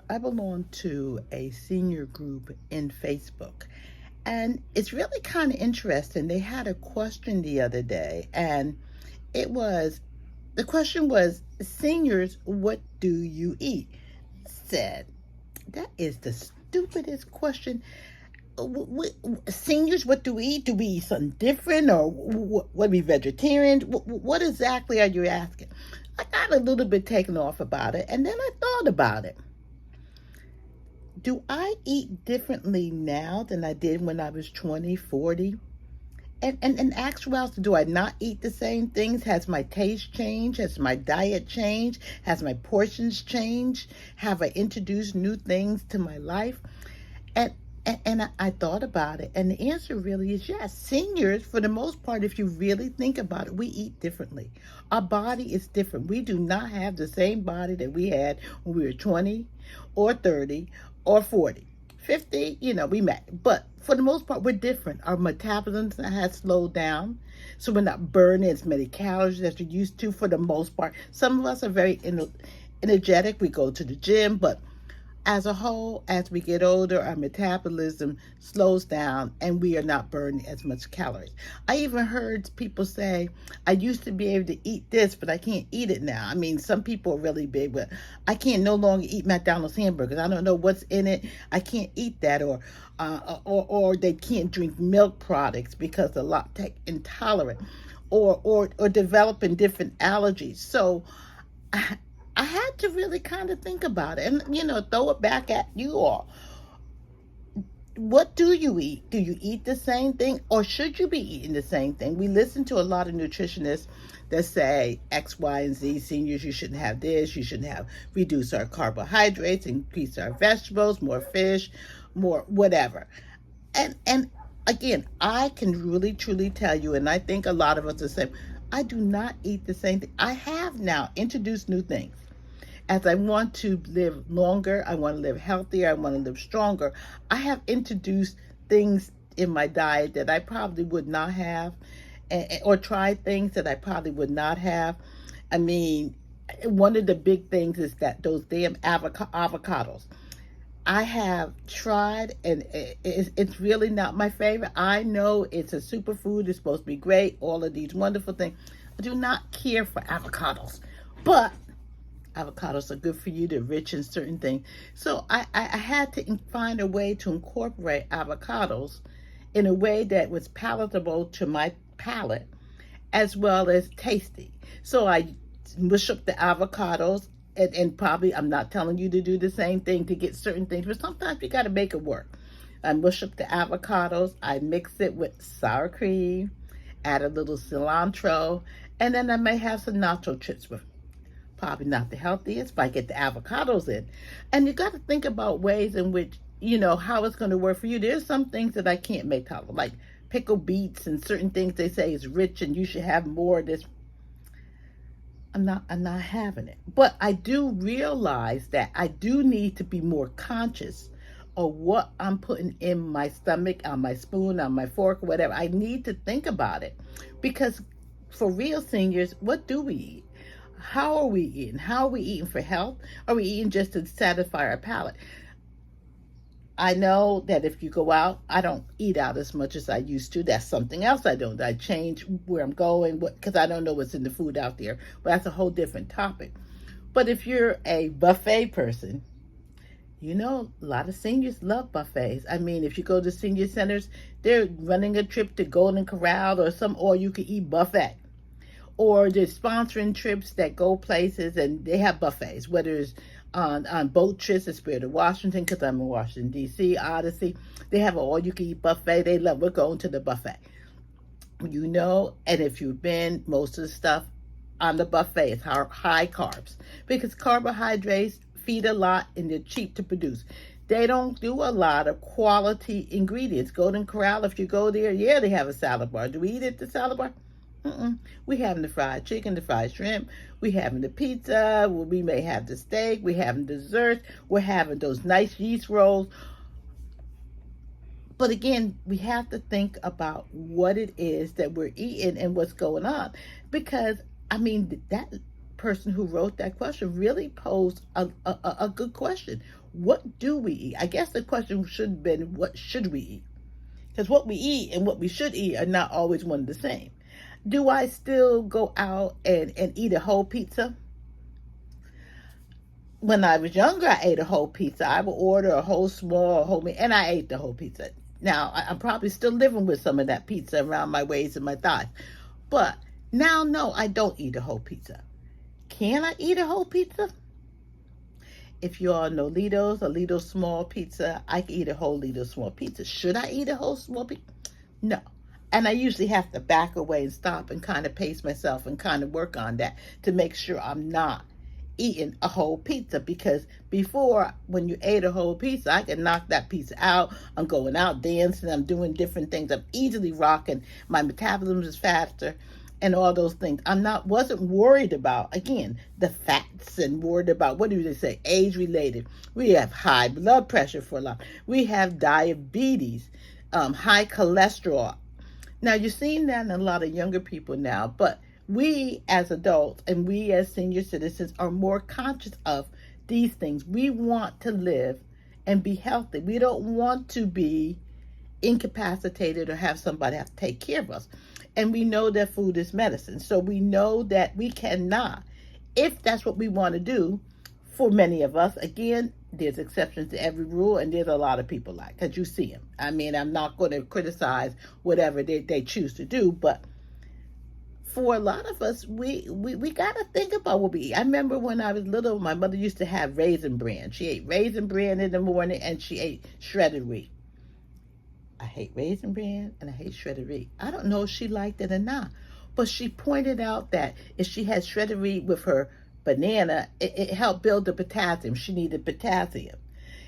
I belong to a senior group in Facebook, and it's really kind of interesting. They had a question the other day, and it was the question was, seniors, what do you eat? I said, that is the stupidest question. Seniors, what do we eat? Do we eat something different, or what? We vegetarians? What exactly are you asking? I got a little bit taken off about it, and then I thought about it. Do I eat differently now than I did when I was 20, 40? And in actuality, do I not eat the same things? Has my taste changed? Has my diet changed? Has my portions changed? Have I introduced new things to my life? And and I thought about it, and the answer really is yes. Seniors, for the most part, if you really think about it, we eat differently. Our body is different. We do not have the same body that we had when we were 20 or 30 or 40. 50, we met. But for the most part, we're different. Our metabolism has slowed down, so we're not burning as many calories as we used to for the most part. Some of us are very energetic. We go to the gym, but as a whole, as we get older, our metabolism slows down and we are not burning as much calories. I even heard people say, I used to be able to eat this, but I can't eat it now. I mean, some people are really big, but I can't no longer eat McDonald's hamburgers. I don't know what's in it. I can't eat that. Or they can't drink milk products because they're lactose intolerant, or developing different allergies. So I had to really kind of think about it and, throw it back at you all. What do you eat? Do you eat the same thing, or should you be eating the same thing? We listen to a lot of nutritionists that say X, Y, and Z. Seniors, you shouldn't have this. You shouldn't have reduce our carbohydrates, increase our vegetables, more fish, more whatever. And again, I can really truly tell you, and I think a lot of us are the same. I do not eat the same thing. I have now introduced new things. As I want to live longer, I want to live healthier, I want to live stronger, I have introduced things in my diet that I probably would not have, or tried things that I probably would not have. I mean, one of the big things is that those damn avocados. I have tried, and it's really not my favorite. I know it's a superfood, it's supposed to be great, all of these wonderful things. I do not care for avocados, but avocados are good for you. They're rich in certain things. So I had to find a way to incorporate avocados in a way that was palatable to my palate as well as tasty. So I mush up the avocados, and probably I'm not telling you to do the same thing to get certain things, but sometimes you got to make it work. I mush up the avocados, I mix it with sour cream, add a little cilantro, and then I may have some nacho chips with it. Probably not the healthiest, but I get the avocados in. And you got to think about ways in which, how it's going to work for you. There's some things that I can't make tolerable, like pickled beets and certain things they say is rich and you should have more of this. I'm not having it. But I do realize that I do need to be more conscious of what I'm putting in my stomach, on my spoon, on my fork, whatever. I need to think about it, because for real seniors, what do we eat? How are we eating? How are we eating for health? Are we eating just to satisfy our palate? I know that if you go out, I don't eat out as much as I used to. That's something else I don't. I change where I'm going because I don't know what's in the food out there. But that's a whole different topic. But if you're a buffet person, a lot of seniors love buffets. I mean, if you go to senior centers, they're running a trip to Golden Corral or some all-you-can-eat buffet. Or they're sponsoring trips that go places and they have buffets, whether it's on boat trips at Spirit of Washington, because I'm in Washington, D.C., Odyssey. They have an all-you-can-eat buffet. They love, we're going to the buffet. And if you've been, most of the stuff on the buffet is high carbs, because carbohydrates feed a lot and they're cheap to produce. They don't do a lot of quality ingredients. Golden Corral, if you go there, yeah, they have a salad bar. Do we eat at the salad bar? We having the fried chicken, the fried shrimp. We having the pizza. We may have the steak. We having desserts. We're having those nice yeast rolls. But again, we have to think about what it is that we're eating and what's going on. Because, I mean, that person who wrote that question really posed a good question. What do we eat? I guess the question should have been, what should we eat? Because what we eat and what we should eat are not always one and the same. Do I still go out and eat a whole pizza? When I was younger, I ate a whole pizza. I would order a whole small, whole meat, and I ate the whole pizza. Now, I'm probably still living with some of that pizza around my waist and my thighs. But now, no, I don't eat a whole pizza. Can I eat a whole pizza? If you all know Lido's, a Lido small pizza, I can eat a whole Lido small pizza. Should I eat a whole small pizza? No. And I usually have to back away and stop and kind of pace myself and kind of work on that to make sure I'm not eating a whole pizza. Because before, when you ate a whole pizza, I can knock that pizza out. I'm going out dancing. I'm doing different things. I'm easily rocking. My metabolism is faster and all those things. Wasn't worried about, again, the fats, and worried about, what do they say, age related. We have high blood pressure for a lot. We have diabetes, high cholesterol. Now, you're seeing that in a lot of younger people now, but we as adults and we as senior citizens are more conscious of these things. We want to live and be healthy. We don't want to be incapacitated or have somebody have to take care of us. And we know that food is medicine. So we know that we cannot, if that's what we want to do, for many of us, again, there's exceptions to every rule, and there's a lot of people like, because you see them. I mean, I'm not going to criticize whatever they choose to do, but for a lot of us, we got to think about what we eat. I remember when I was little, my mother used to have Raisin Bran. She ate Raisin Bran in the morning, and she ate shredded wheat. I hate Raisin Bran and I hate shredded wheat. I don't know if she liked it or not, but she pointed out that if she had shredded wheat with her banana, it helped build the potassium. She needed potassium.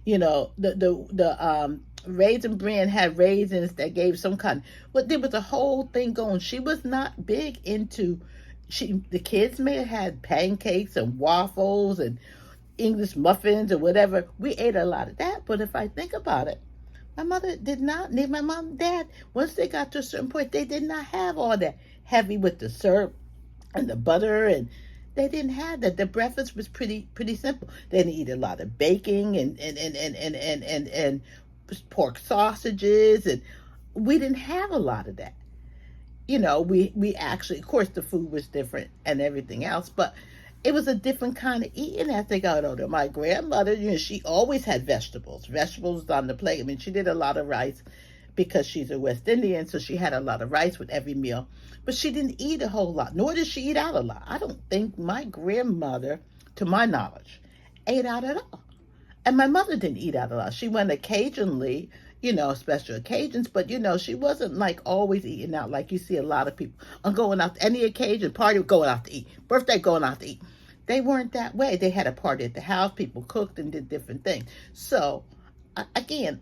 You know, the Raisin Bran had raisins that gave some kind. But there was a whole thing going. She was not big into. The kids may have had pancakes and waffles and English muffins or whatever. We ate a lot of that. But if I think about it, my mother did not need, my mom and dad, once they got to a certain point, they did not have all that heavy with the syrup and the butter, and they didn't have that. The breakfast was pretty simple. They didn't eat a lot of baking and pork sausages, and we didn't have a lot of that. You know, we actually, of course, the food was different and everything else, but it was a different kind of eating as they got older. My grandmother, you know, she always had vegetables. Vegetables on the plate. I mean, she did a lot of rice because she's a West Indian, so she had a lot of rice with every meal. But she didn't eat a whole lot, nor did she eat out a lot. I don't think my grandmother, to my knowledge, ate out at all. And my mother didn't eat out a lot. She went occasionally, you know, special occasions, but, you know, she wasn't like always eating out like you see a lot of people. On going out to any occasion, party, going out to eat. Birthday, going out to eat. They weren't that way. They had a party at the house. People cooked and did different things. So, again,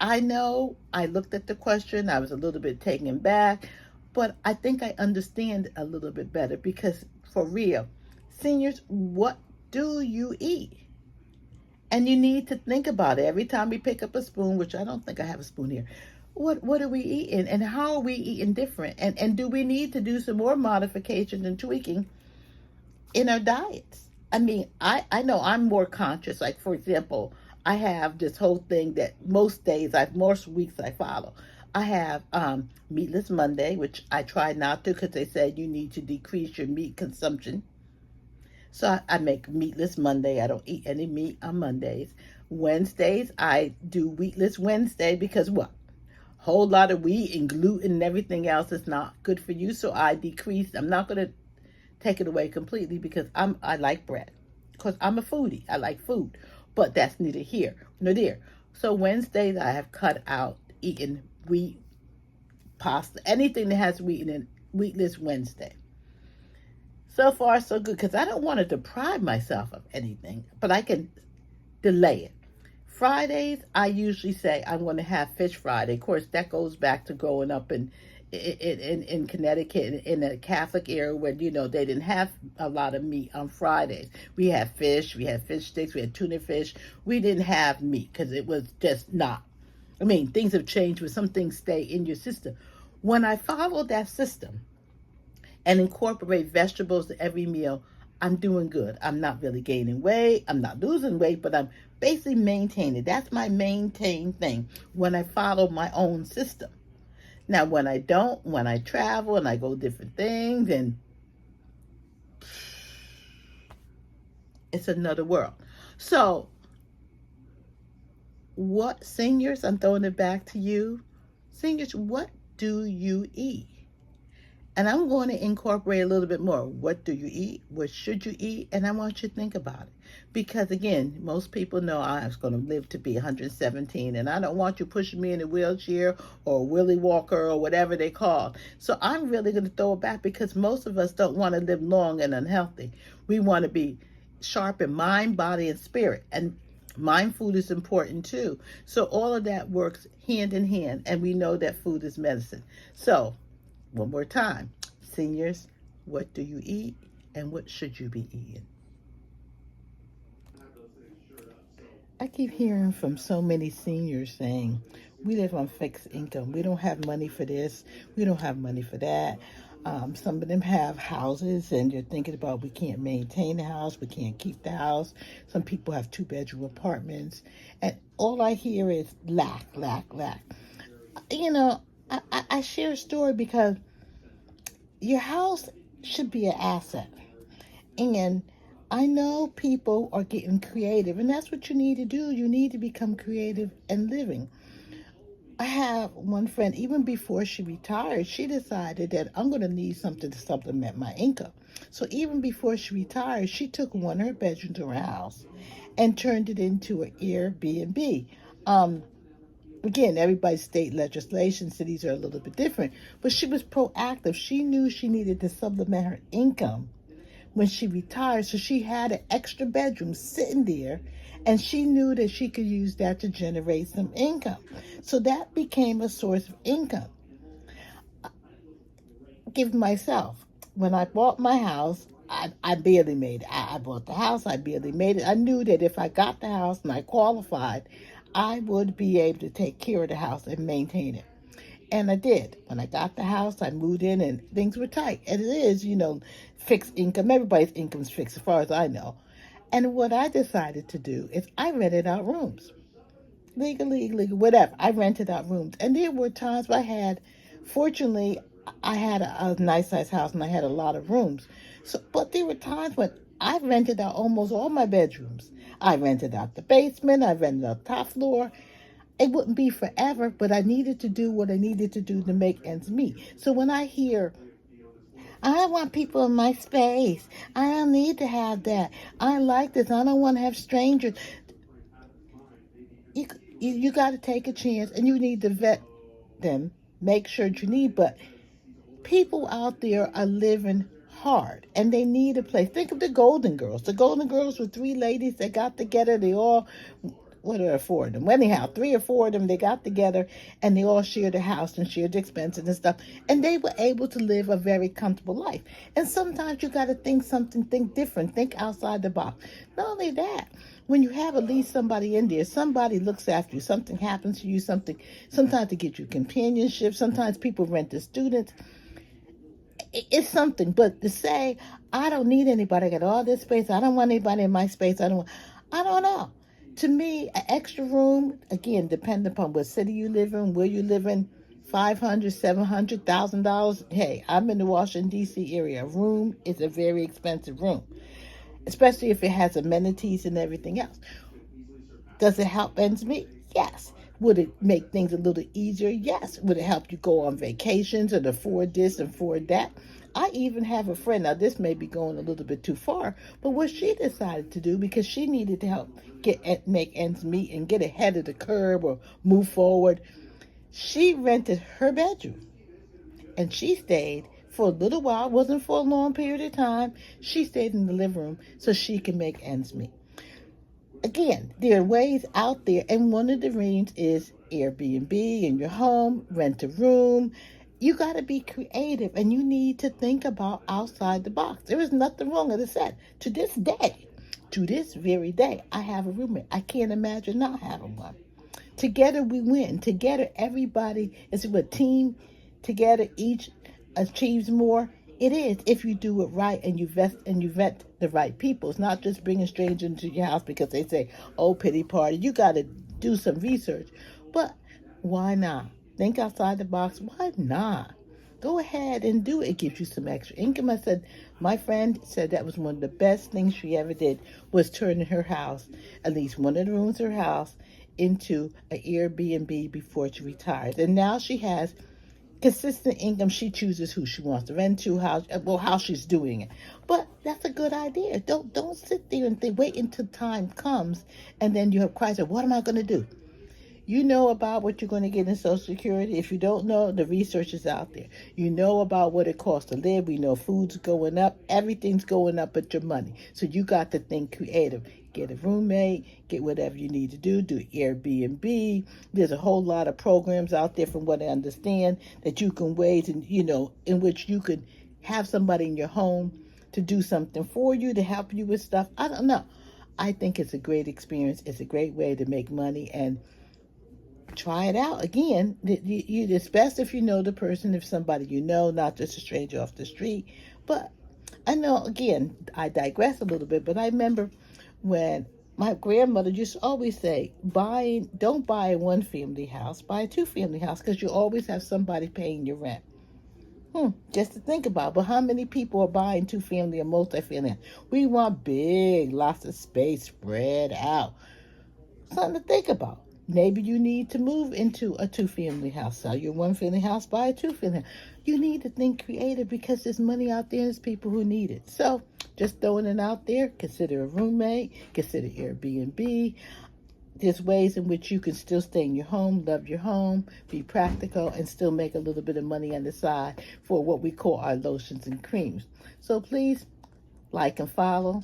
I know I looked at the question. I was a little bit taken back. But I think I understand a little bit better because, for real, seniors, what do you eat? And you need to think about it. Every time we pick up a spoon, which I don't think I have a spoon here, what are we eating? And how are we eating different? And do we need to do some more modifications and tweaking in our diets? I mean, I know I'm more conscious. Like, for example, I have this whole thing that most weeks I follow. I have Meatless Monday, which I try not to because they said you need to decrease your meat consumption. So I make Meatless Monday. I don't eat any meat on Mondays. Wednesdays, I do Wheatless Wednesday because what? Whole lot of wheat and gluten and everything else is not good for you. So I decrease. I'm not going to take it away completely because I like bread. Because I'm a foodie. I like food. But that's neither here nor there. So Wednesdays, I have cut out eating wheat, pasta, anything that has wheat in it, Wheatless Wednesday. So far, so good, because I don't want to deprive myself of anything, but I can delay it. Fridays, I usually say I'm going to have Fish Friday. Of course, that goes back to growing up in Connecticut in a Catholic era where, you know, they didn't have a lot of meat on Fridays. We had fish sticks, we had tuna fish. We didn't have meat because it was just not. I mean, things have changed where some things stay in your system. When I follow that system and incorporate vegetables to every meal, I'm doing good. I'm not really gaining weight. I'm not losing weight, but I'm basically maintaining. That's my maintain thing when I follow my own system. Now, when I don't, when I travel and I go different things, and it's another world. So, what seniors, I'm throwing it back to you. Seniors, what do you eat? And I'm going to incorporate a little bit more. What do you eat? What should you eat? And I want you to think about it. Because again, most people know I was going to live to be 117, and I don't want you pushing me in a wheelchair or a Willy Walker or whatever they call. So I'm really going to throw it back, because most of us don't want to live long and unhealthy. We want to be sharp in mind, body, and spirit. And mind food is important too. So all of that works hand in hand, and we know that food is medicine. So one more time, seniors, what do you eat and what should you be eating? I keep hearing from so many seniors saying, we live on fixed income. We don't have money for this. We don't have money for that. Some of them have houses, and you're thinking about, we can't maintain the house. We can't keep the house. Some people have 2-bedroom apartments. And all I hear is lack, lack, lack. You know, I share a story because your house should be an asset. And I know people are getting creative, and that's what you need to do. You need to become creative and living. I have one friend, even before she retired, she decided that I'm going to need something to supplement my income. So even before she retired, she took one of her bedrooms of her house and turned it into an Airbnb. Again, everybody's state legislation, cities are a little bit different, but she was proactive. She knew she needed to supplement her income when she retired, so she had an extra bedroom sitting there, and she knew that she could use that to generate some income. So that became a source of income. Give myself, when I bought my house, I barely made it. I bought the house, I barely made it. I knew that if I got the house and I qualified, I would be able to take care of the house and maintain it. And I did. When I got the house, I moved in, and things were tight. And it is, fixed income. Everybody's income's fixed as far as I know. And what I decided to do is I rented out rooms. Legally, whatever. I rented out rooms. And there were times fortunately, I had a nice size house and I had a lot of rooms. But there were times when I rented out almost all my bedrooms. I rented out the basement. I rented out the top floor. It wouldn't be forever, but I needed to do what I needed to do to make ends meet. So when I hear, I want people in my space, I don't need to have that, I like this, I don't want to have strangers, you got to take a chance, and you need to vet them, make sure that you need. But people out there are living hard, and they need a place. Think of the Golden Girls. The Golden Girls were 3 ladies that got together. They all, what are 4 of them? Anyhow, 3 or 4 of them, they got together, and they all shared a house and shared expenses and stuff. And they were able to live a very comfortable life. And sometimes you got to think different, think outside the box. Not only that, when you have at least somebody in there, somebody looks after you, something happens to you, sometimes to get you companionship, sometimes people rent to students. It's something. But to say, I don't need anybody, I got all this space, I don't want anybody in my space, I don't know. To me, an extra room, again, depending upon what city you live in, where you live in, $500, $700, $1,000. Hey, I'm in the Washington, D.C. area. A room is a very expensive room, especially if it has amenities and everything else. Does it help ends meet? Yes. Would it make things a little easier? Yes. Would it help you go on vacations and afford this and afford that? I even have a friend, now this may be going a little bit too far, but what she decided to do, because she needed to help make ends meet and get ahead of the curve or move forward, she rented her bedroom, and she stayed for a little while. It wasn't for a long period of time. She stayed in the living room so she can make ends meet. Again, there are ways out there, and one of the means is Airbnb in your home, rent a room. You got to be creative, and you need to think about outside the box. There is nothing wrong, as I said. To this very day, I have a roommate. I can't imagine not having one. Together we win. Together everybody is a team. Together each achieves more. It is, if you do it right and you vet the right people. It's not just bringing strangers into your house because they say, "Oh, pity party." You got to do some research. But why not? Think outside the box. Why not? Go ahead and do it. It gives you some extra income. I said, my friend said that was one of the best things she ever did was turning her house, at least one of the rooms of her house, into an Airbnb before she retires. And now she has consistent income. She chooses who she wants to rent to, how she's doing it. But that's a good idea. Don't sit there and think, wait until time comes and then you have crisis. What am I going to do? You know about what you're going to get in Social Security. If you don't know, the research is out there. You know about what it costs to live. We know food's going up. Everything's going up but your money. So you got to think creative. Get a roommate. Get whatever you need to do. Do Airbnb. There's a whole lot of programs out there, from what I understand, that you can ways and in which you could have somebody in your home to do something for you, to help you with stuff. I don't know. I think it's a great experience. It's a great way to make money, and try it out. Again, it's best if you know the person, if somebody you know, not just a stranger off the street. But I know, again, I digress a little bit, but I remember when my grandmother used to always say, don't buy a one family house, buy a two family house, because you always have somebody paying your rent. Just to think about. But how many people are buying two family or multi-family? We want big, lots of space spread out. Something to think about. Maybe you need to move into a two-family house. Sell your one-family house, buy a two-family house. You need to think creative, because there's money out there and there's people who need it. So just throwing it out there. Consider a roommate. Consider Airbnb. There's ways in which you can still stay in your home, love your home, be practical, and still make a little bit of money on the side for what we call our lotions and creams. So please like and follow.